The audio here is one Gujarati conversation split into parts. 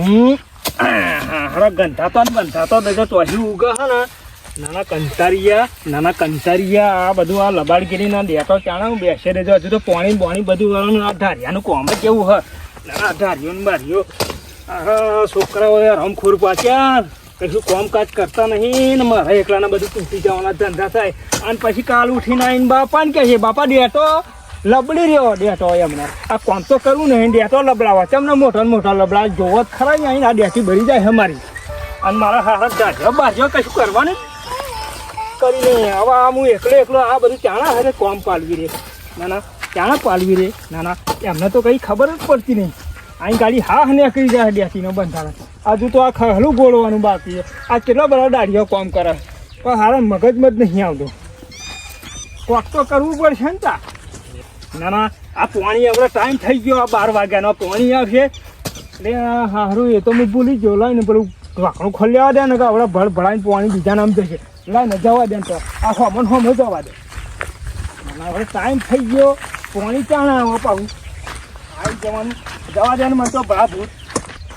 હારા ગંધાતો દેજો ચોહી ઉગે હે ને નાના કંટારિયા આ બધું આ લબાડગીરીના દેતો ચાણા બેસે દેજો. હજુ તો પોણી બધું વાળાનું આ ધારિયાનું કોમ જ કેવું હ નાના ધારિયો ને બારીઓ. છોકરાઓ રમખોર પાછ્યા કશું કામકાજ કરતા નહીં ને મારા એકલાના બધું તૂટી જવાના ધંધા થાય. અને પછી કાલ ઉઠીને આવીને બાપાને કહે છે બાપા ડેટો લબડી રહ્યો ડેટો એમને આ કોમ તો કરવું નહીં ડેટો લબડાવા તમને મોટા લબડા જોવો જ ખરા ને આવીને આ ડેટી ભરી જાય અમારી. અને મારા હારા ધાર્યો બાર્યો કશું કરવાનું કરીને હવે આ હું એકલો આ બધું ચાણા હારે કોમ પાલવી રે નાના ચાણા પાલવી રે નાના એમને તો કંઈ ખબર જ પડતી નહીં. અહીં ગાડી હા નીકળી જાય ડેટીનો બંધારણ. હજુ તો આ ખહલું ગોળવાનું બાકી છે. આ કેટલા બધા દાડીઓ કોમ કરે પણ હારા મગજમાં જ નહીં આવતું. કોક તો કરવું પડશે ને તા નાના. આ પાણી હવે ટાઈમ થઈ ગયો આ 12 વાગ્યાનો પાણી આવશે એટલે હારું એ તો હું ભૂલી ગયો. લાઈને પેલું વાંકણું ખોલ્યા દે ને કે હવે ભળાઈને પાણી બીજા નામ જશે. લાઈને જવા દે ને તો આ હોમો જવા દે નાના. હવે ટાઈમ થઈ ગયો પાણી ચાણા આવો પાવું આવી જવાનું જવા દે ને મને તો ભા ભૂત.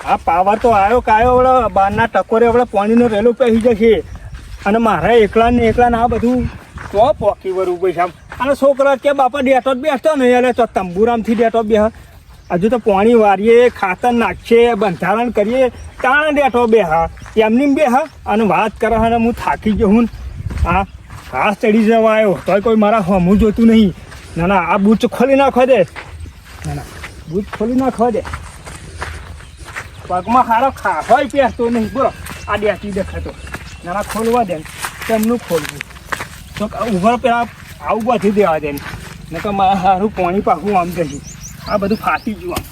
આ પાવર તો આવ્યો કાયો હવે બહારના ટકોરે હવે પાણીનો રેલો પહેરી જશે. અને મારા એકલા આ બધું તો પોકી વરવું પૈસા. અને છોકરા કે બાપા ડેટો જ બેસતો નહીં એટલે તો તંબુરામથી ડેટો બે હજુ તો પાણી વારીએ ખાતર નાખીએ બંધારણ કરીએ તાણે ડેટો બે એમની બે અને વાત કરે અને હું થાકી ગયો હું. હા ઘાસ ચડી જવા આવ્યો તોય કોઈ મારા હમું જોતું નહીં. ના આ બૂચ ખોલી નાખવા દે બૂચ ખોલી નાખવા દે. પગમાં સારો ખાવાય પહેરતો નહીં બોલો આ ડેટી દેખાતો નાના ખોલવા દે તેમનું ખોલવું તો ઉભર પેલા આવું બધી દેવા દે ને તો મારા સારું પાણી પાકું આમ જશે. આ બધું ફાટી ગયું.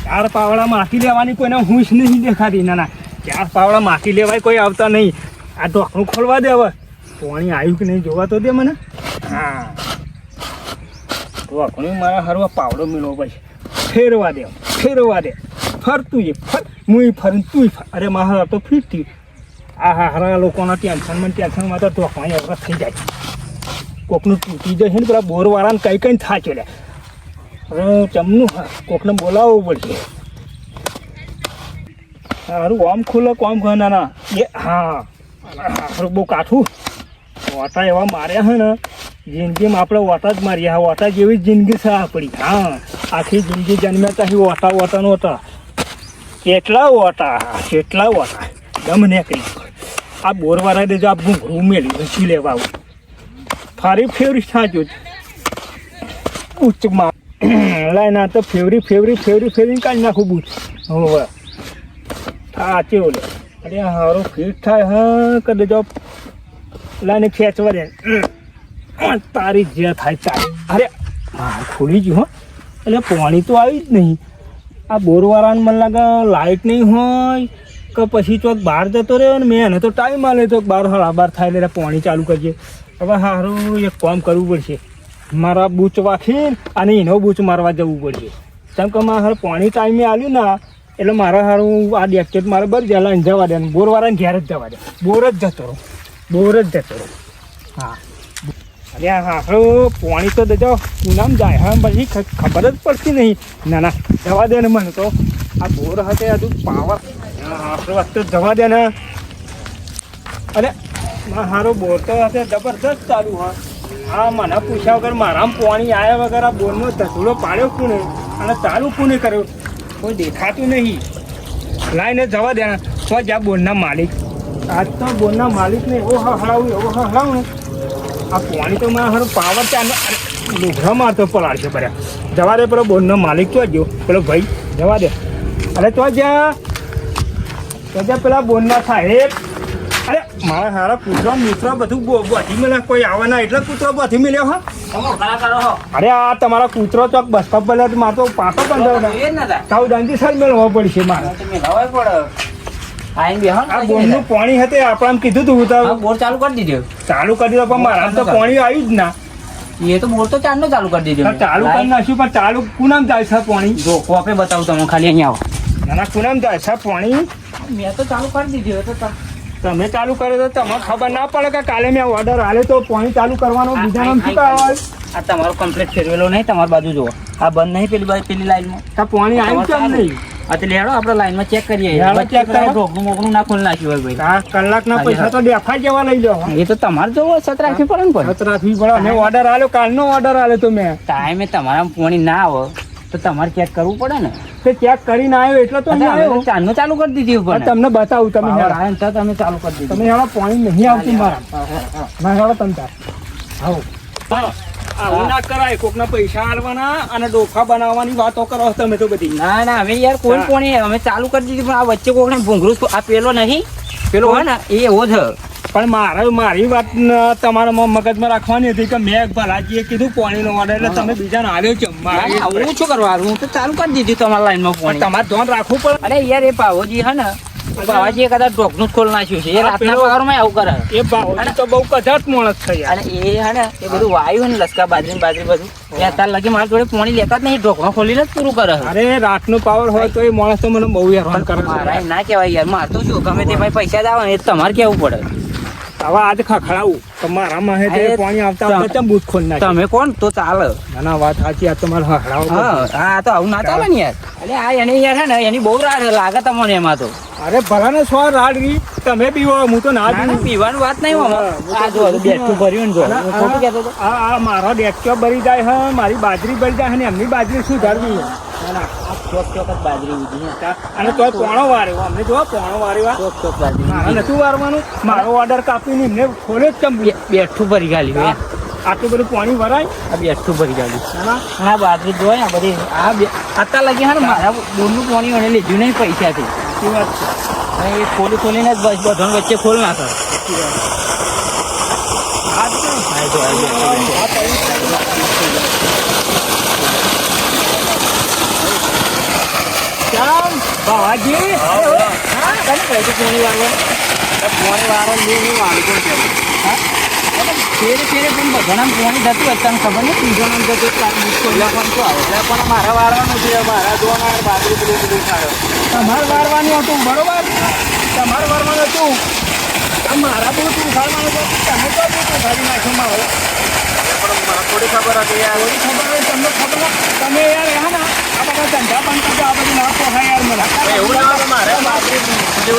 4 પાવડા માટી લેવાની કોઈને હુંશ નહીં દેખાતી. નાના 4 પાવડા માટી લેવાય કોઈ આવતા નહીં. આ ઢોકણું ખોલવા દે હવે પાણી આવ્યું કે નહીં જોવા તો દે મને. હા ઢોકણું મારા સારું પાવડો મેળવો પછી ફેરવા દે ફરતું હું ફરું તું ફર. અરે મારા તો ફીરતી આ હારા લોકોના ટેન્શનમાં તો ઢોકણા એવરા થઈ જાય. કોકનું તૂટી જશે ને પેલા બોરવાળાને કઈ થાચો લે. હવે ચમનું કોકને બોલાવવું પડશે. સારું આમ ખુલ્લે કોમ ના એ હા સારું બહુ કાઠું ઓટા એવા માર્યા હે ને જિંદગીમાં આપણે ઓટા જ માર્યા ઓટા જેવી જ જિંદગી છે આપણી. હા આખી જિંદગી જન્મ્યા ત્યાં ઓટાનો હતા કેટલા ઓટા દમ નીકળી. આ બોરવાળા દેજો આ ઘૂંઘરું મેળ્યું રસી લેવા આવું ફારી ફેવરી સાચું ઉચ્ચમાં લાઈના તો ફેવરી કાઢી નાખું બૂચ. હવે હા કેવું લે અરે હારો ફીટ થાય હા કદે જો લાઈને ખેંચવા દે તારી જે થાય ચાલે. અરે હા ખુલી ગયું હો એટલે પાણી તો આવી જ નહીં. આ બોરવાળાને મને લાગે લાઇટ નહીં હોય કે પછી ચોક બહાર જતો રહ્યો ને મેં એને તો ટાઈમ આલે તો 12 થાય એટલે પાણી ચાલુ કરીએ. હવે સારું એક કામ કરવું પડશે મારા બૂચ વાખીને અને એનો બૂચ મારવા જવું પડશે. કેમ કે મારે પાણી ટાઈમે આવ્યું ને એટલે મારા સારું આ ડેક્ટેટ મારે બર જલાઈને જવા દે ને બોરવાળાને ઘેર જ જવા દે. બોર જ જતો રહો હા. અરે હા પાણી તો દેજો પૂનામ જાય હા પછી ખબર જ પડતી નહીં. ના જવા દે ને મને તો આ બોર હશે હજુ પાવર વખતે જવા દે ને. અરે મારો બોર તો હશે જબરદસ્ત ચાલુ હા મને પૂછ્યા વગર મારામાં પાણી આવ્યા વગર આ બોરનો ધસુડો પાડ્યો કોને અને ચાલુ કોને કર્યો કોઈ દેખાતું નહીં. લાઈને જવા દે તો જ્યાં બોરના માલિક આજ તો બોરના માલિકને એવો હળાવું ને આ પાણી તો મારા હારું પાવર ચાલે લુઘરા મારતો પલાળશે પડ્યા. જવા દે પેલો બોનનો માલિક તો ગયો પેલો ભાઈ જવા દે. અરે તો જ્યાં પેલા બોનના સાહેબ અરે મારા હારા કૂતરો મિત્રો બધું બધી મળે કોઈ આવવાના એટલે કૂતરો બધી મળ્યો હા. અરે આ તમારા કૂતરો ચોક બસ કપલ મારતો પાછો બંધ દાંડી સર મેળવવો પડશે મારે. આ બોરનું પાણી હતું આપણે કીધું તું બોર ચાલુ કરી દીધો પણ મારા તો પાણી આવ્યું જ ના. એ તો બોર તો ચાલુ કરી દીધો ચાલુ કરી નાખ્યું પણ ચાલુ કુનામ જાય છે પાણી જો કોપે બતાવું તમે ખાલી અહીંયા આવો. ના કુનામ જાય છે પાણી મેં તો ચાલુ કરી દીધું તો તમે ચાલુ કરો તો તમને ખબર ના પડે કે કાલે મેં ઓર્ડર આલે તો પાણી ચાલુ કરવાનો બીજા નામ શું કહેવાય. આ તમારો કમ્પ્લીટ ફેરવેલો નહીં તમારી બાજુ જુઓ આ બંધ નહીં પેલી બાજુ પેલી લાઈનમાં તો પાણી આવ્યું કેમ નહીં? આ તો લેડો આપણે લાઈનમાં ચેક કરીએ હેડો check કરો. ઢોકણું મોકણું ના ખોલી નાખ્યું હોય ભાઈ આ કલાકના પૈસા તો ડેફા જેવા લઈ લો. એ તો તમારે જોવો સત રાખવી પડે ને પણ સત રાખવી પડે. મેં ઓર્ડર આલ્યો, કાલનો ઓર્ડર આલ્યો તો મેં. ટાઈમે તમારા પાણી ના આવે તો તમારે ચેક કરવું પડે ને તે ચેક કરીને આવ્યો એટલે તો અહીં આવ્યો. ચાંદનો ચાલુ કરી દીધી આ ઉપર તમને બતાવું. તમે હેડો. તમે ચાલુ કરી દીધી તમે હેડો, પાણી નહીં આવતું મારા. ના હેડો તમ તાર. આવો. આવું ના કરાય. કોકના પૈસા આલવાના અને ડોફા બનાવવાની વાતો કરો તમે તો બધી. ના ના હવે યાર કોઈ પાણી અમે ચાલુ કરી દીધી પણ આ વચ્ચે કોકને ભૂંગળું આ પેલો નહીં પેલો હોય ને એ એવો છે પણ મારી વાત તમારા મગજમાં રાખવાની હતી કે મેં ભલાજીએ કીધું પાણીનો ઓર્ડર એટલે તમે બીજાને આલ્યો છે. હું શું કરવાનું હું તો ચાલુ કરી દીધી તમારા લાઈનમાં પાણી તમારે ધ્યાન રાખવું પડે. અરે યાર એ પાવોજી હે ને પાવાજી કદાચ ઢોકનું જ ખોલ નાખ્યું છે એ રાતના પગારમાં આવું કરે એ ભાવ તો બહુ કદાચ માણસ છે યાર. અને એ હે ને એ બધું વાયુ ને લસકા બાજરી બધું એ અત્યારે લગી મારા જોડે પાણી લેતા જ નહીં ઢોકણો ખોલીને જ પૂરું કરે અરે રાતનો પાવર હોય તો એ માણસ તો મને બહુ હેરાન કરે. મારા એમ ના કહેવાય યાર માર તો શું ગમે તે ભાઈ પૈસા જ આવે ને એ તમારે કેવું પડે હવે આજે ખખડાવું તો મારા માહે તે પાણી આવતા વખતે ચમ બૂથ ખોલી નાખી. તમે કોણ તો ચાલે ના ના વાત સાચી. આ તમારે ખખડાવું પડે. હા તો આવું ના ચાલે ને યાર અરે આ એની યાર હે ને એની બહુ રાડ લાગે તમને એમાં તો અરે ભલાને સો રાડવી તમે પીવો, હું તો ના ના, ના, પીવું. પીવાનું વાત નહીં આમાં. આ જો બેઠું ભર્યું ને જો હું ખોટું કહેતો હતો આ મારો ડેક્ચો ભરી જાય હે, મારી બાજરી ભરી જાય હે ને એમની બાજરી શું ધરવી? ના ના આ ચોક ચોક જ બાજરી ઉધી હે. અને તોય પોણો વાર્યો. અમને જો પોણો વાર્યો. ચોક ચોક બાજરી મારે ઉધી. નતું વારવાનું. મારો ઓર્ડર કાપીને એમને ખોલે જ ચમ. બેઠું ભરી ગાલી હે. આટલું બધું પાણી ભરાય. આ બેઠું ભરી ગાલી ના ના હા બાજરી જોઈ આ બધી આ અત્યારે લગી હે ને મારા બોરનું પાણી મને લીધું નહીં પૈસાથી સાચી વાત છે. અને એ ખોલીને જ બસ બધાને વચ્ચે ખોલ નાખે આજ કેમ? આ જો, આ જો, આ જો. આ કેમ? બાવાજી? હા તને કહીશું પાણી વાળવાનું પાણી વાળવાનું નહીં વાળું કોણ કહેવું હા ફેરે ફેરે પણ બધાના પાણી થતું હોય તને ખબર નહીં ત્રીજોના જતું ચાર મુશ્કેલ પણ શું આવે એટલે પણ મારે વારવાનું છે. મારા જોવાના બાજરી બધું ખાયો. તમારે વારવાનું હતું બરોબર. તમારે વારવાનું હતું. આ મારા બહુ તું ઉખાડવાનું હતું. તમે તો બહુ ઉખાડી નાખ્યો મારો. પણ મને થોડી ખબર હતી યાર. થોડી ખબર હોય તમને ખબર હોય. તમે યાર હે ને આ બધા ધંધા બંધ કરજો. આ બધું ના પોહાય યાર મને. એવું ના હોય મારે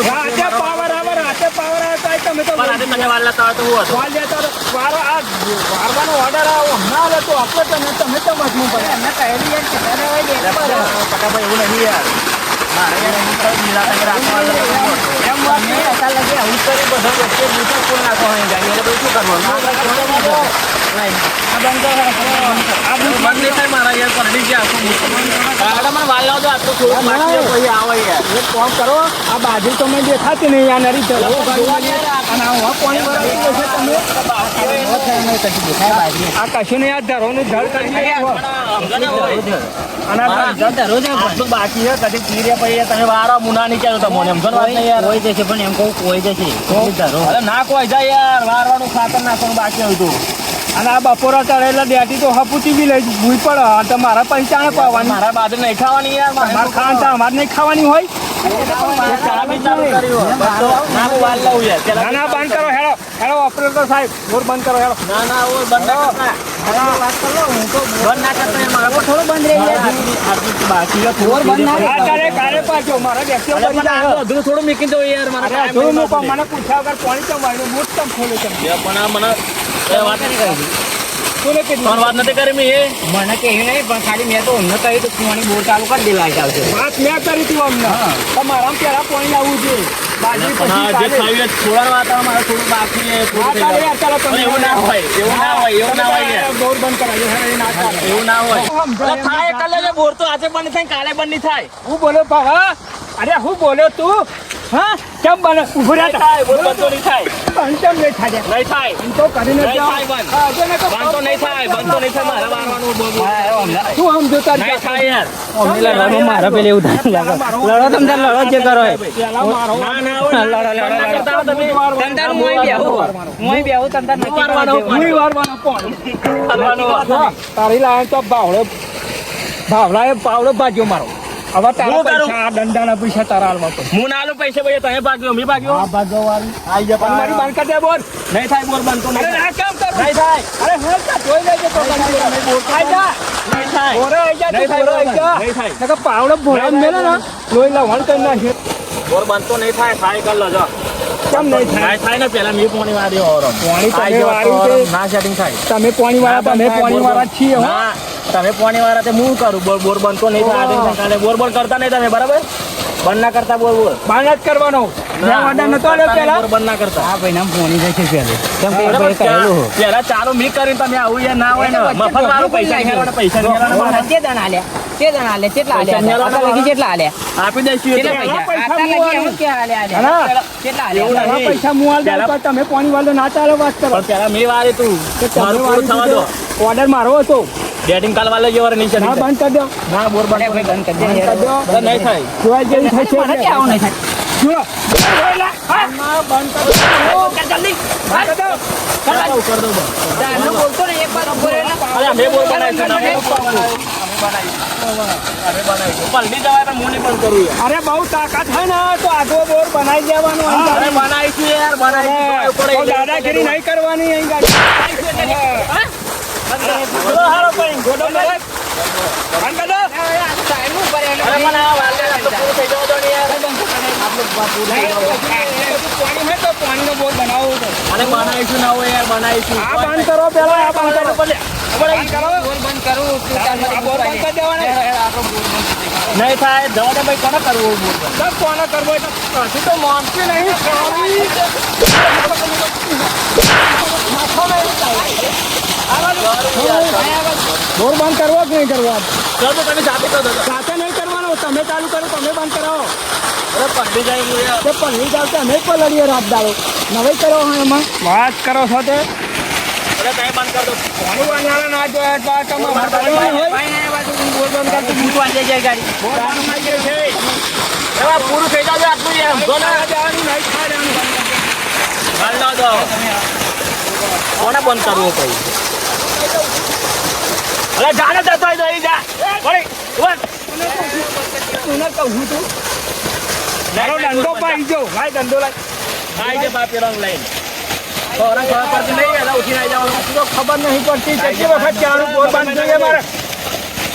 રાતે પાવર આવે રાતે પાવર આવે તો તમે તો વાલ લેતા વારો આ વારવાનો ઓર્ડર આવો હમણાં આવે તો આપણે તમે તો મજવું પડે. એમને કહેલી યાર કહેતા હોય દે પટાભાઈ એવું નહીં યાર. મારે યાર એમ તો એમ વાત નહીં અત્યારે લગી આવું જ કરી બધા વચ્ચે બૂટા ફૂલ નાખવા હોય ગાડી એટલે બધું શું કરવાનું આ બંધ કરો. આ બંધ નહીં થાય મારા યાર પરડી ગયા એક કામ કરો. આ બાજુ તો મેં દેખાતી નહીં. આ નરી ચલો અને આ હવા પાણી ભરાવી છે તમે. આ કશું નહીં. આ ધરોનું ધડ કરી અને બાકી છે કદી પીરે પછી તમે વારા મુના નહીં ચાલો તમને એમ કોઈ જશે પણ એમ કહું કોઈ જશે અરે ના કોઈ જાય યાર. વારવાનું ખાતર નાખવાનું બાકી હતું. અને આ બપોરા ચડેલા ડેટી તો હપુચી બી લઈ ભૂઈ પડે. તો મારા પૈસા ના પાવાની. મારા બાજુ નહીં ખાવાની યાર. મારા ખાવાનું અમારે નહીં ખાવાની હોય. ના ના બંધ કરો. હેડો હેડો ઓપરેટર સાહેબ રોડ બંધ કરો. હેડો ના ના થોડો બંધ રહી બાકી કાલે પાછો મારા વ્યક્તિઓ થોડું મૂકી દો યાર. મને પૂછ્યા વગર પાણી ચમ વાળ્યું મોટ ચમ ખોલે ચમ વાત નથી કરી મેં. મને કહ્યું નહીં પણ ખાલી મેં તો અમને કહ્યું તો પાણી બોર ચાલુ કરી દેવા ચાલશે વાત મેં કરી હતી અમને. તમારા પેલા પાણી આવવું જોઈએ. બાજરી પછી એવું ના હોય. બોર બંધ કરાવી. એવું ના હોય. બોર તો આજે બંધ થાય કાલે બંધ નહીં થાય. હું બોલ્યો બાબા? અરે હું બોલ્યો તું? હા કેમ બને ઉભો રહ્યા? બોલ બંધ તો નહીં થાય. બંધ કેમ નહીં થાય? નહીં થાય. એમ તો કરીને બંધ તો નહીં થાય. બંધ તો નહીં થાય. મારા વારવાનું શું સમજો તારી નહીં થાય યાર. મારા પેલે એવું થાય લડો તમે લડો જે કરો પેલા મારો ના ના તારી લાય તો ભાવડો ભાવડા પાવડો ભાજ્યો મારો. હવે તારા હું કરું? પૈસા, આ દંડાના પૈસા તારા હાલમાં પડે. હું ના આલું પૈસા ભાઈ તમે ભાગ્યો મેં ભાગ્યો આ ભાગવાવાળી. આઈ જા પણ મારી બાર કાઢે બોલ. નહીં થાય બોર બંધ તો અરે નહીં આ કામ કર. નહીં થાય અરે હેલ કા જોઈ લેજે તો ગાડી. આઈ જા. નહીં થાય બોરે આઈ જા, તું નહીં થાય, બોરે આઈ જા. નહીં થાય. નકર પાવડો ભોળા મેલે ને લોહી લવણ કરી નાખે. બોર બંધ તો નહીં થાય થાય કર લો જો કેમ નહીં થાય? થાય થાય ને પેલા મેં પોણી વાળી ઓરમ પોણી તમે આઈ જાઓ તો વાળી ઓરમ છે. ના સેટિંગ થાય તમે પોણી વાળા, તમે પોણી વાળા જ છીએ હો. ના તમે પોણી વાળા તે હું કરું બોર બોર બંધ તો નહીં થાય આ ટેન્શન કાલે બોર બોર કરતા નહીં તમે બરાબર બંધ ના કરતા બોર બોર બાર જ કરવાનો. જ્યાં ઓર્ડર નતો આલ્યો પેલા. બોર બંધ ના કરતા આ ભાઈ નામ પોણી જાય છે પેલે કેમ કે એ બરાબર, ભાઈ કહેલું હો. પેલા ચારો મી કરીને તમે આવું યાર ના હોય ને મફત વાળું પૈસા નહીં પૈસા નહીં હા, તે દણ આલ્યા કેટલા પૈસા આલ્યા ન્યાલા આટલા લગી કેટલા આલ્યા આપી દઈશું કેટલા એટલે. પૈસા પૈસા આટલા લગી હું એમ કે આલ્યા હા. આલ્યા કેટલા એવું આલ્યા તારા નહીં. પૈસા હું આલ દઉં પેલા- તો તમે પોણી વાળો ના ચાલો વાત કરો. પણ પેલા મેં વાળી તું કે તમે મારું પૂરું થવા દો વાળી ઓર્ડર મારો હતો. બેટિંગ કાલ વાલે જેવા નહીં ના ચાલી બંધ કરી દો. ના બોર અરે બંધ ભાઈ બંધ કરી દે બંધ કરી દો. યાર. નહીં થાય જોવા જેવી થશે મને એટલે. ક્યાં આવું નહીં થાય? જો. આમાં બંધ કરી દો. જલ્દી બંધ કરી દો. કર દઉં બંધ. દાનો બોલતો ને એક વાર ઉભો રહે ને. અરે અમે બોર બનાવીશું બંધ અમે કરી દે. બનાવીશું પલટી જવાય પણ હું નહીં બંધ કરું યાર અરે બહુ તાકાત હોય ને તો આગો બોર બનાવી દેવાનો અહીં અરે ગાડી. બનાવીશું યાર બનાવીશું તો દાદાગીરી નહીં કરવાની અહીં ગાડી. ચલો હારો ભાઈ, ગોડો ભાઈ. બંધ કરી દો. હવે આ સાઈડનું ઉભા રહે અરે પણ આ વાલે આ તો પૂરું થઈ જવા દો ને યાર પાણી હોય તો પાણીનો બોર બનાવવો છે. અને બનાવીશું ના હોય યાર બનાવીશું આ બંધ કરો પેલા, આ બંધ કરો. બંધ કરો. બોલ બંધ કરું. તું તાર આ બોર બંધ કરી દેવાનો. નહીં થાય જવા દે ભાઈ કોને કરવું બોર બંધ? સર કોને કરવો હોય તો કશું તો માનશે નહીં. બોર બંધ કરવો કે નહીં કરવો? ચાલો તો તમે જાતે કરો દાદા. સાથે નહીં કરવાનો, તમે ચાલુ કરો, તમે બંધ કરાવો. અરે પંડી જાય ગયું યાર તે પલ્લી જાવ અમે પણ લડીએ રાત દાડો. નવાઈ કરો હા એમાં વાત કરો છો તે અરે તમે બંધ કર દો પાણી વાળા ના જોયા તો આ તમે વાત કરવાની હોય. ભાઈ ને બાજુ બોલ બંધ કરતું મૂકવા દે જાય ગાડી. બોર બંધ થઈ ગયું છે. એવા પૂરું થઈ જાવ આટલું યાર સમજો ને જવાનું નહીં, ખાવાનું. હાલ ના દો કોને બંધ કરવું કઈ અરે જાને જતો હોય તો અહીં જા વળી ઉભા. તું ન કહું તું મારો દંડો પાઈ જો લાય દંડો લાય. આઈ જે બાપી રંગ લઈને ખબર પડતી નહીં એલા ઉઠીને આવી જવાનું તું તો ખબર નહીં પડતી કેટલી વખત ચારું બોર બંધ જોઈએ મારે.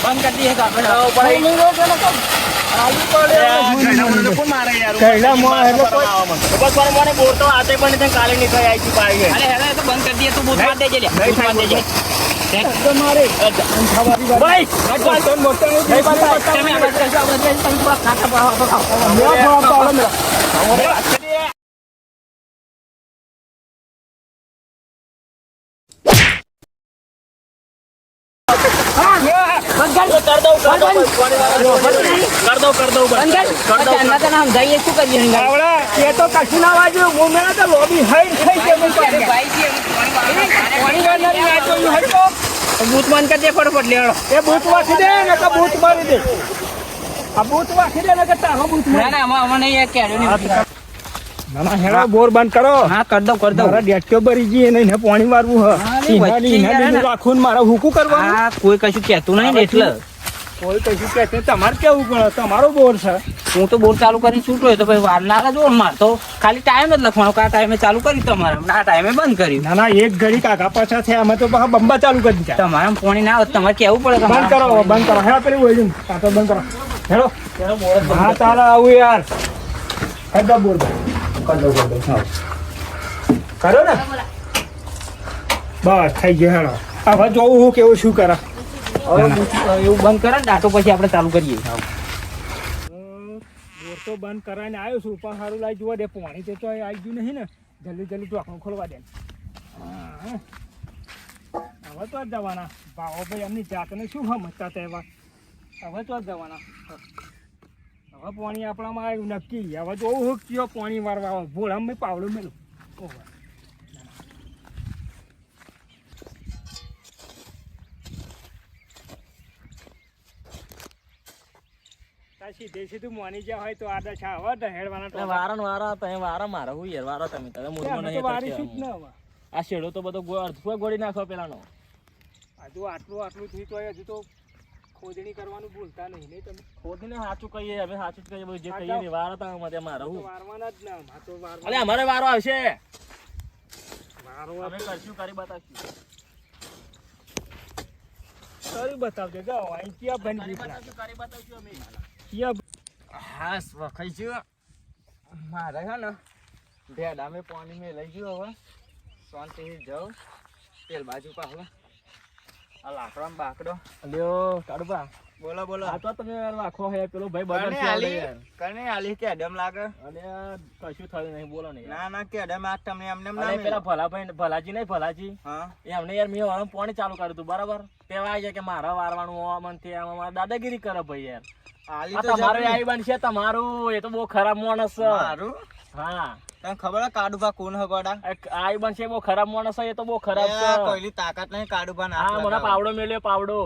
બંધ કરી દઈએ તો આપણે આવો પડે. નહીં નહીં રોજ એને કહું. આલુ પડે. ઘરડા મને કોણ મારે યાર ઘરડા મોં એટલે કોઈ- બસ મારે મને બોર તો આતે પણ નહીં કાલે નીકળી આવી છું પાઈ અરે હેલા એ તો બંધ કરી દઈએ તું બૂથ માર દેજે લે નહીં બૂથ માર થાય દેજે તો મારે અંધાવાળી વાત. ભાઈ આ તો મોટો નહીં નહીં બતાય. તમે આ બાજુ રહેજો, આ બાજુ રહેજો, તમે થોડા ખાતા ખાઓ. મેં થોડા પાવડો મેળા. કર દઉં કર દઉં બંધ કર. કર દઉં અત્યારના તને સમજાવીએ શું કરીએ એની ગાડી? આવડે, એ તો કશું ના વાગ્યું. હું મેળા તો લોબી હઈ થઈ ગઈ એમ અરે કહે. ભાઈ છે, પાણી વાળાની વાત જોયું હોય તો બૂથ બંધ કરી દે ફટાફટ લેવડો. એ બૂથ વાસી દે ને કે બૂથ મારી દે. આ બૂથ વાસી દે ને કે તારો બૂથ ના મારી ના આમાં નહીં એ કેડ્યો નહીં. ના ના હેડા બોર બંધ કરો. હા કર દઉં મારા ડેટકો ભરી ગઈ એને એને પાણી વારવું હ. હા, ને ઈનાની વચ્ચે ઈના યાર બીજું ને. રાખવું ને મારે હુકું કરવાનું. હા કોઈ કશું કહેતું નહીં ને એટલે કોઈ કશું કહે છે તમારે કેવું પડે, તમારો બોર છે. હું તો બોર ચાલુ કરીને છૂટો તો ભાઈ વાર લાગે જો માર તો ખાલી ટાઈમ જ લખવાનો કે આ ટાઈમે ચાલુ કરી તમારે આ ટાઈમે બંધ કર્યું ના ના એક ઘડી કાકા પાછા થયા અમે તો પાછા બંબા ચાલુ કરી દીધા. તમારે આમ પોણી ના આવે તો તમારે કેવું પડે કે બંધ કરો બંધ કરો. હેડા પેલી વળી આ તો બંધ કરો. હેડો હા તારે આવું યાર. કરી દો બોર બંધ. કરી દો હા. કરો ને બસ થઈ ગયો. હેડો હવે જોવું હું કેવું શું કરે. હવે એવું બંધ કરે ને ડાટો પછી આપણે ચાલુ કરીએ બોર તો બંધ કરાવીને આવ્યો છું પણ સારું લાવી જોવા દે. પાણી તો તો આવી ગયું નહીં ને. જલ્દી જલ્દી ઢોકણું ખોલવા દે. હા. હવે તો જ જવાના ભાવો ભાઈ એમની જાતને શું સમજતા તહેવાર. હવે તો જ જવાના. હવે પાણી આપણામાં આવ્યું નક્કી. હવે જોવું હું કયો પાણી વારવા આવે. ભોળામાં મેં પાવડો મેલું. ઓહો. સીધે સીધું મોની ગયા હોય તો આદા છા હવે ઢહેડવાના ટોપા. વારા વારા તમે વારા મારો હું યાર વારા તમે તમે મૂળમાં અમે તો નહીં વારીશું જ ને હવે. આ શેડો તો બધો અડધો ગોળી નાખો પેલાનો હજુ આટલું આટલું થયું તો હજુ તો ખોદણી કરવાનું ભૂલતા નહીં તમે ખોદીને સાચું કહીએ હવે સાચું જ કહીએ બધું જે હા, કહીએ જાઓ. ને વાર હતા અમારે મારે તો હું વારવાના જ ના આ તો વારવાના. અલે અમારે વારો આવશે વારવા અમે કરશું કરી બતાવશું કરી બતાવજો જાઓ અહીં ક્યાં બની કરી ગયું બતાવશું કરી બતાવશું અમે ક્યાં હા વખાઈ ગયું મારે છે ને ભેડા મેં પાણી મેં લઈ ગયું હવે શાંતિથી જાઉં તેલ બાજુ પાછું આ લાકડામાં બાકડો લ્યો કાઢું બોલો બોલો આ તો તમે રાખો હે પેલો ભાઈ કને બગડશે આલી આવડે યાર. કને આલી કે ડમ લાગે અને કશું થયું નહીં બોલો નહીં ના ના કે ડમ આ તમને એમને એમ ના અરે પેલા મેલો. ભલાભાઈ ભલાજી નહીં ભલાજી હા એમને યાર મેં વાળું પાણી ચાલુ કર્યું હતું બરાબર તેવા આવી જાય કે મારા વારવાનું આમ અને તેમ અમારે દાદાગીરી કરે ભાઈ યાર આલી આ તો તમારું જબરી. આવી બનશે તમારું એ તો બહુ ખરાબ માણસ છે મારું હા તને ખબર હે કાડુભા કોણ હે ગોડા આવી બનશે બહુ ખરાબ માણસ છે એ તો બહુ ખરાબ છે કોઈની તાકાત નહીં કાડુભા ના હા મને પાવડો મેલ્યો પાવડો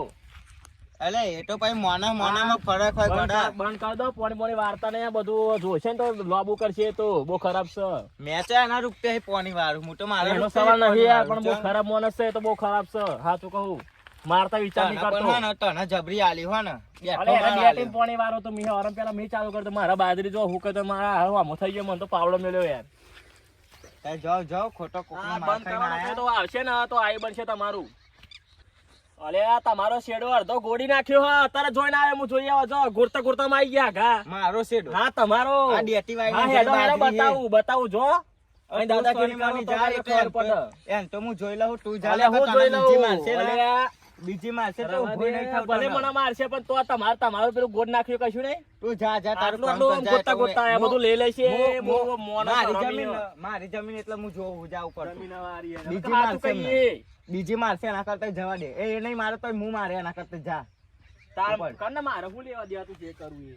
અલે એ તો પછી મોના મોનામાં ફરક હોય ગોડા બંધ કરી દો પોણી વાર્તા ને આ બધું જોશે ને તો લોબુ કરશે એ તો બહુ ખરાબ છે મેં તો એના રૂપિયા પોની વાળું હું તો મારે એનો સવાલ નથી યાર પણ બહુ ખરાબ માણસ છે એ તો બહુ ખરાબ છે સાચું કહું મારતા વિચાર નહીં કરતો તને જબરી આલી હો ને અલે એના બે ટીમ પાણી વાળો તો મેં હવારે પેલા મેં ચાલુ કરતો મારા બાજરી જો હું તો મારા હારું આમો થઈ ગયો મને તો પાવડો મેલ્યો યાર જાઓ જાઓ ખોટો કોકનો હા, માર બંધ ખાઈને કરવાનો આયા. તો આવશે ને તો આવી બનશે તમારું અલે આ તમારો શેડો અડધો ગોડી નાખ્યો હા અત્યારે જોઈને આવે હું જોઈ આવો જો ગુરતા ગુરતા માં આવી ગયા ઘા મારો શેડો હા તમારો આ ડેટી વાળી હા ને હેડો હેડો બાજરી હે. બતાવું જો અહીં દાદાગીરી કરો તો જાય મને ખબર પડે. એમ તો હું જોઈ લઉં તું જા અલે હું જોઈ લઉં મારશે ને. અલે બીજી મારશે તો રવા ઊભો નહીં દે, થતો ભલે ને. મને મારશે પણ તો તમારું પેલું ગોળ નાખ્યું કશું નહીં તું જા જા તારું આટલું કામ આટલું કર, જા ગોતા તો ગોતા આ હું- બધું લઈ લેશે હું- બહુ મોણસ મારી રમી જમીન હોય. મારી જમીન એટલે હું જોઉં જાઉં પડતું જમીનવાળી એને. બીજી સાચું મારશે એમને. કહીએ. બીજી મારશે એના કરતા જવા દે એ નહીં મારે તો હું મારે એના કરતા જા તાર ઉપર. કર ને મારે શું લેવા દેવા તું જે કરવું એ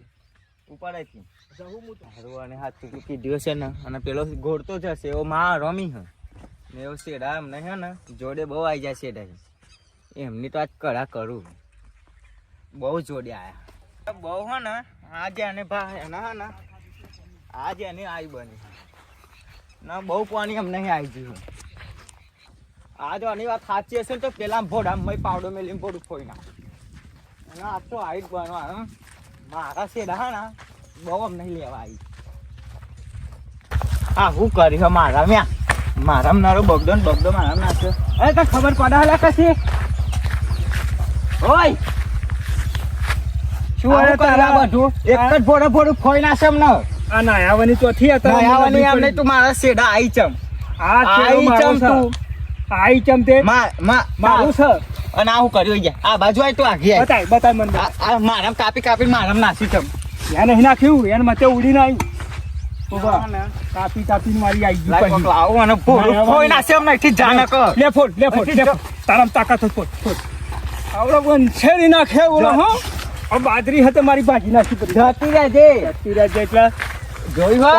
ઉપર અહીંથી. જવું હું તો. હારું અને હાથથી કીધું છે ને અને પેલો ઘોડતો જશે એવો માં રમી હે ને એવો શેડા એમને હે ને જોડે બહુ આવી જાય શેડા એમની તો આજ કડા કરું બહુ જોડે આયા બહુ હે ને આજે એને ભા એના હે ને આજે એની આવી બની ના બહુ પાણી અમને આવી ગયું આ જો આની વાત સાચી હશે ને તો પેલા ભોડા મય પાવડો મેલીને ભોડું ફોઈ નાખ અને આ તો આવી જ બનવા હે. મારા શેડા હે ને બહુ અમને લેવા આવી આ હું કરી હે મારા મ્યા મારા નારો બગડો ને બગડો મારા નાખ્યો અરે તને ખબર પડે હલા કશી ઓય શું અરે તારા બધું એક જ ભોડો ભોડું ફોઈ નાખે અમને આ નાયાવાની ચોથી હતા નયાવાની અમને તું મારા શેડા આઈ ચમ આ આઈ ચમ તું આઈ ચમ તે મારું છે અને આ હું કર્યું ગયા આ બાજુ આય તું આગી આય બતાય બતાય મને આ મારામ કાપી કાપી મારામ નાસી ચમ યા નહીં નાખ્યું એને મતે ઉડીને આવી કાપી કાપીને મારી આવી ગઈ લાઈ કોક પછી. લાવો અને ભોડું ફોઈ નાખે અમને અહીંથી જાને કર લે ફોડ લે ફોડ લે ફોડ. તારામ તાકાત હોય ફોડ ફોડ આવડો વંશેરી નાખે ઓલો હો આ બાજરી હતી મારી ભાજી નાખી પડી જતી રહેજે તિરાજ એટલે જોઈ હો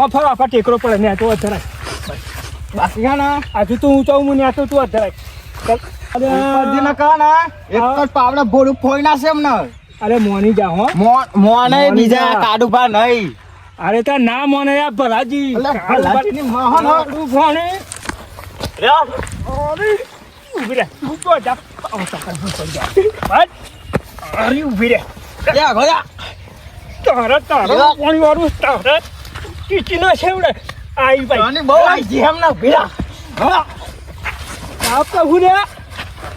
ઓફર ઓફર ટેકરો પડે ને તો અધરાય બાકી હે ને આજુ તું ઊંચો હું ને તું અધરાય ઉપરથી ન કર ને એક જ પાવડા ભોડું ફોઈ નાખે અમને અરે મોની જા હો મોને બીજા કાડુભા નહીં અરે તાર ના મોને યાર ભલાજી અલે ભલાજીની મોહન હો. કાળું ભોણે. અરે ઊભી રે ઊભો જા આવો તાકાત હું પડી જા બસ અરે ઊભી રે યા ગોયા તારા તારા પાણી વાળું તારા કીચી ના છેવડે આઈ ભાઈ તને બહુ આઈ જી એમ ના ભીડા હા આપ કહું રે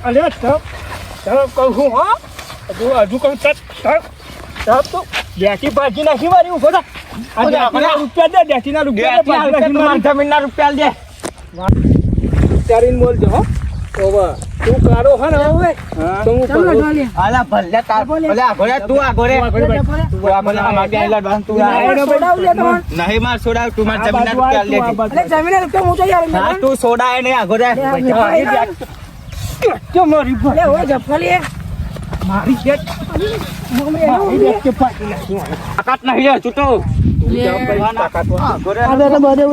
અલે તબ કહું હા હજુ કહું તબ તો ડેટી ભાજી નાખી મારી ઉભો થા આ ડેટીના રૂપિયા દે ડેટીના રૂપિયા દે ભાજી નાખી મારી જમીનના રૂપિયા દે વિચારીને બોલજો હો ઓવા તું કારો હે ને હવે તો હું કરું. આલા ભલે તાર ભલે આગોરે તું આગોરે તું આગોરે આ માગે આઈલા ડોન તું નહીં માર સોડા તું માર આ જમીનના બાજુ રૂપિયા આ લે હા તું સોડા એ નહીં આગોરે કે મારી ભાઈ મારી બેટ મારી બેટ કે પાટી નાખી મને. તાકાત નહીં રે છૂટો તું જામ ભાઈ તાકાત વાળો. આગોરે રે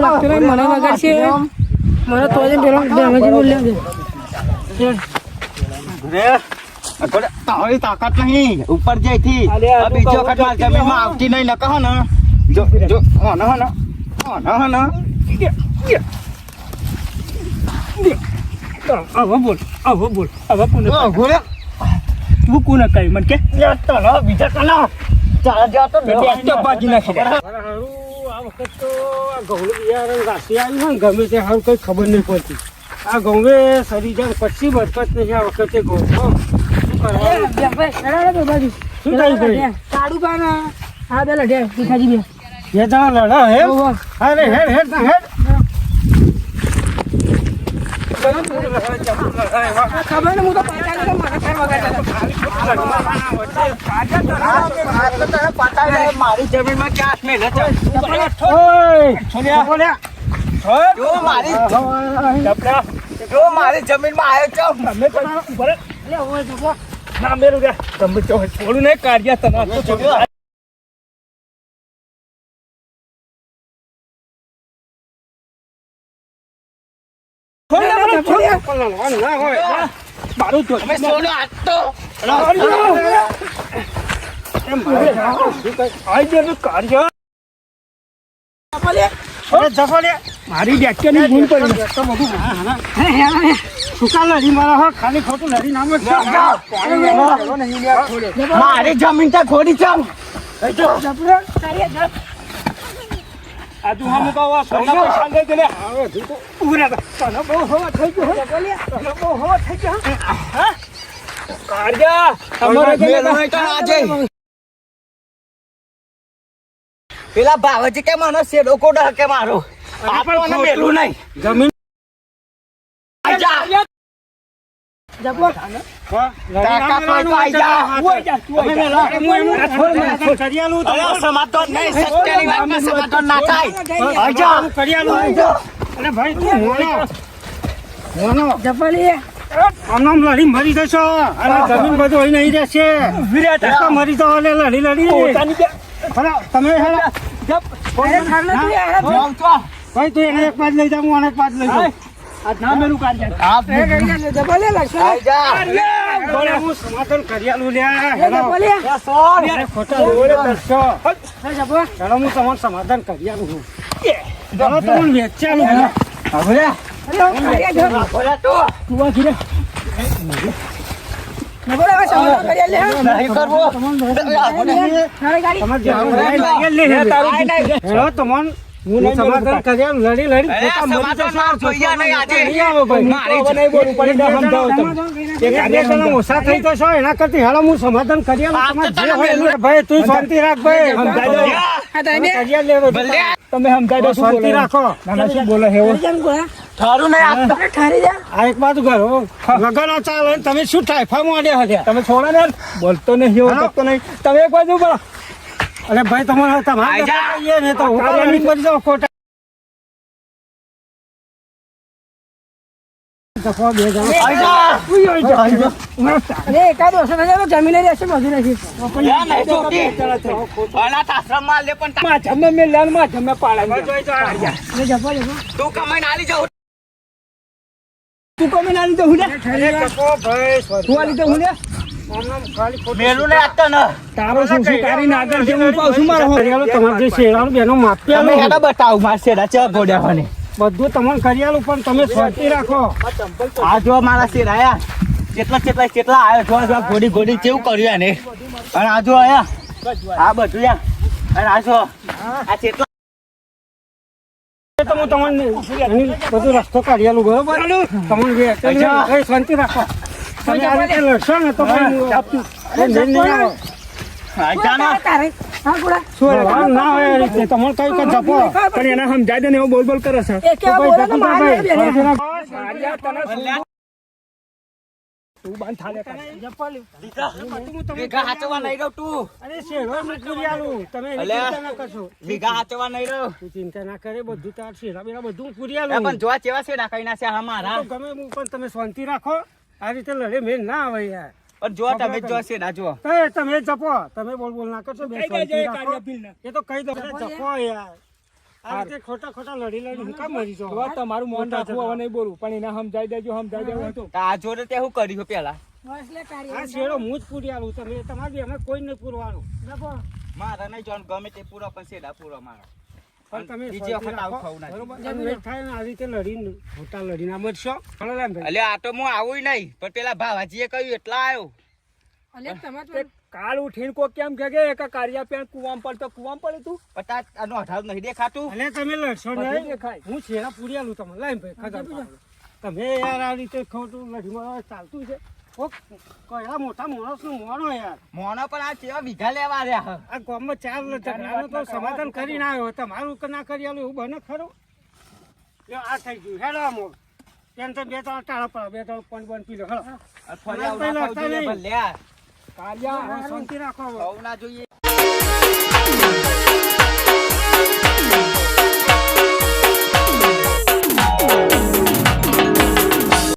આગોરે તારી તાકાત નહીં ઉપર જાય થી અલે આ આ બીજો તું વખત માર કહું જમીનમાં આવતી નહીં ન કહો ને જો જો ઓનો હનો ઓનો હવે બોલ હવે બોલ હવે કોને આગોરે હું કોને કહી મને કે બીજા કનો ચાલ જા તો બાજી નાખી દે આ વખત તો આ ઘઉં બિયારણ રાશિ આવ્યું હોય ને ગમે તે હાલ કઈ ખબર નહીં પડતી આ ઘઉં સરી જાય પછી બરકત નહીં આ વખતે ઘઉં શું થયું ભાઈ બે જણા લડા હે અરે હેડ હેડ ના હેડ ખબર ને હું તો પચાસ મારી જમીનમાં ક્યાં મેલે છે જો મારી જમીનમાં આવ્યો છો ના મેરું રે તમે થોડું નહીં કાઢ્યા તને મારું જો મારી ડેક્ટરની ભૂલ પડી સુકા લડી મારા હો ખાલી ખોટું લડી નામ મારી જમીન તો ખોડી છે આજુ હમ કહો સોના પૈસા લઈ ગયેલે ઉભરે તને બહુ હવા થઈ ગયો તને બહુ હવા થઈ ગયો હા કાઢ્યા આજે પેલા ભાવજી કે મને શેડો કોડ કે મારો આપણને મેલું નહીં જમીન આમ લડી મરી જશો અને જમીન બધું હોય નહીં રહેશે મરી જાવ લડી લડી તમે ભાઈ તું એને એક બાદ લઈ જાવ હું એક બાદ લઈ જાઉં આ ના મેરું કાઢ્યા હું સમાધાન કરી આલું લ્યા ખોટા હું તમારું સમાધાન કરી આલું છું તમને વેચાલું સમાધાન કરી લડી લડી ઓછા થઈ જશો એના કરતી હેલો હું સમાધાન કરી ભાઈ તું શાંતિ રાખ ભાઈ તમે સમજાય શાંતિ રાખો શું બોલે હેવો થારું નહીં આ એક બાજુ ઘર લગન ચાલે તમે શું ટાઈફા માંડ્યા હતા તમે છોડો ને બોલતો નહીં હેવો કરતો નહીં તમે એક બાજુ બોલો અરે ભાઈ તમારે ને તો મરી જાઓ ખોટા એકાદ વર્ષ જમીન રહેશે બધું રહેશે તું કમાઈને આલી જાઉં તું કમે ના લીધો હું ને મેલું ને આપતો ને તારો શું કરીને આગળ જે હું પાઉં છું મારો તમારે જે શેરાનું બેનો માપ્યા તમે હેડા બતાવું માર શેડા ચા ગોડ્યા બધું તમને કરી આલું પણ તમે શાંતિ રાખો આ જો મારા શેર આયા કેટલા આવ્યો જો ગોડી ગોડી કેવું કર્યું એને અને આ જો આયા આ બધું યા અને આ જો આ કેટલા હું તમને બધું રસ્તો કાઢી આલું બરોબર તમને શાંતિ રાખો તમે આ રીતે લડશો ને તો ના હોય એ રીતે તમને કઈ કઈ જપો પણ એના સમજાય દે ને એવો બોલ બોલ કરે છે તું બાંધ થાલે વીઘા હાચવા નહીં રહું તું અરે શેરો નીકળી આલું તમે એની ચિંતા ના કરશો વીઘા હાચવા નહીં રહું તું ચિંતા ના કરે બધું તાર શેરા બેરા બધું પૂરી એ આલું પણ જોવા ચેવા શેડા કઈ ના છે અમારા તો ગમે હું પણ તમે શાંતિ રાખો આ રીતે લડે મેલ ના આવે યાર પણ જોવા તમે જો શેડા જો તમે જપો તમે બોલ બોલ ના કરશો બે શાંતિ રાખો એ તો કહી દો જપો યાર આ રીતે ખોટા ખોટા લડી લડી હું કામ મરી જાઉં તમારું મન રાખવું હવે નહીં બોલું પણ એને સમજાઈ દેજો સમજાઈ દેવું હતું આ જોડે તે શું કર્યું પેલા આ શેરો હું જ પૂરી આલું તમે તમારી અમે કોઈ નહીં પૂરવાનું મારા નહીં જોન ગમે તે પૂરો પણ શેડા પૂરો મારો પણ તમે બીજી શાંતિ વખત આવું રાખો. થવું નથી. બરોબર? તમે થાય ને આ રીતે લડીને ખોટા લડીને આ મરશો. બરાબર ને ભાઈ? એટલે આ તો હું આવું નહીં પણ પેલા ભાવાજીએ કહ્યું એટલા આવ્યો અલે તમારે તે કાલ ઉઠીને કોઈ કેમ કે કારિયા પેન કુવામ પડતો કુવામ પડે તું પચાસ આનો અઢાર નહીં દેખાતું. અલે તમે લડશો પછી નહીં દેખાય. હું છેડા પૂરી આલું તમને લાઈન ભાઈ ખબર પડે. તમે યાર આ રીતે ખોટું લઢીમાં ચાલતું છે કોક કયા મોટા માણસનું મોણો યાર મોનો પણ આ કેવા વીઘા લેવા આવ્યા આ ગામમાં ચાર ઝઘડાનું તો સમાધાન કરીને આવ્યો તમારું કે ના કરી આલું એવું બને ખરું લ્યો આ થઈ ગયું હેડો આમ ટેન્શન બે ત્રણ ટાળા પડે બે ત્રણ પોઈન્ટ બંધ પી લો હેડો ફરી આવું ના ખાવું જોઈએ ભલે. કારિયા હવે શાંતિ રાખો હવે. ખાવું ના જોઈએ